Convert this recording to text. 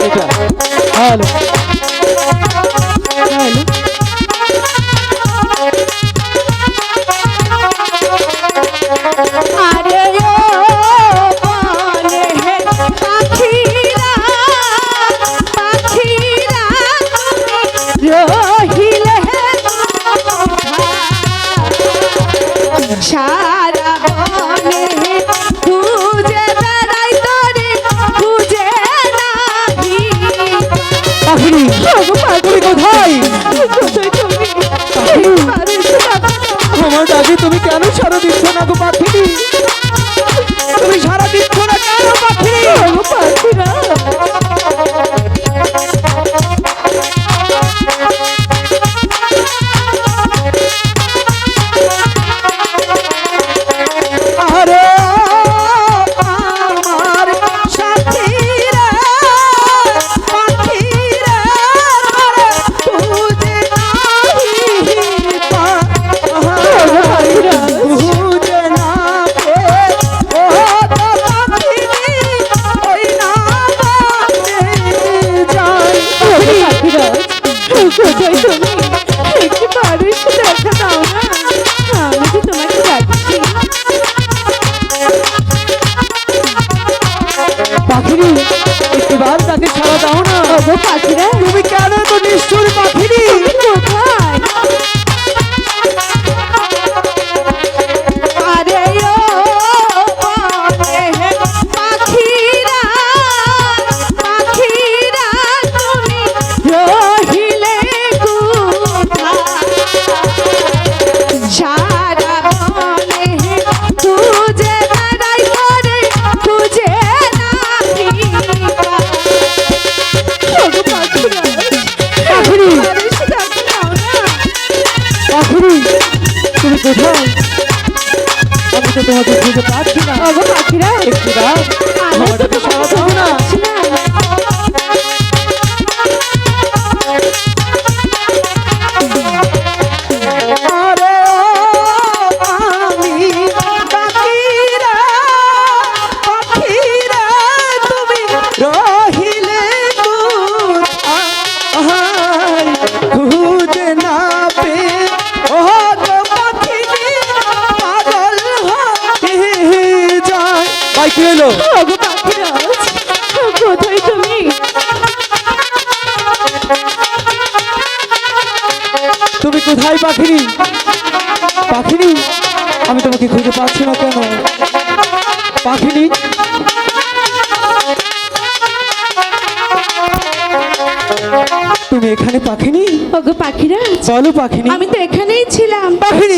এটা। Hello hello আরে ও বলে হে পাখিরা পাখিরা রহিলে সারা বনে খুঁজে বেড়াই তোরে খুঁজে নাহি পাখিনি তুমি কোথায়? আমার ডাকে তুমি কেন সারা দিচ্ছ না গো পাখিনি? তুমি সারা দিচ্ছ না কেন পাখিনি? পাখিরা আরে আমার সাথীরা পাখিরা খুঁজে নাহি খুঁজে না পেয়ে ও তো পাখিনি ওই না যাই। পাখিরা কোথায় তুমি একটু বাড়ি এসে দেখা দাও না আমি তো তোমাকে ডাকছি পাখিনি একটিবার তাকে ছাড়া দাও না। ওগো পাখিরা তুমি কেন তো নিষ্ঠুর পাখিনি? কোথায় আরে ও বলে হে পাখিরা পাখিরা তুমি রহিলে কোথায় সারা বনে খুঁজে বেড়াই তোরে খুঁজে নাহি ওগো পাখিরা পাখিনি বাড়ি এসে দেখা দাও না পাখিনি তুমি কোথায়? আমি তো তোমাকে খুঁজে পাচ্ছি না। ওগো পাখিরা একটিবার আমার ডাকে সাড়া দাও না। আরে আমি পাখিরা পাখিরা তুমি রহিলে কোথায় খুঁজে না পেয়ে ও গো পাখিনি পাগল হয়ে যায়। ভাই কি হলো? ওগো পাখিরা কোথায় তুমি তুমি কোথায় পাখিনি? পাখিনি আমি তোমাকে খুঁজে পাচ্ছি না কেন? পাখিনি তুমি এখানে? পাখিনি ওগো পাখিরা বলো পাখিনি। আমি তো এখানেই ছিলাম পাখিনি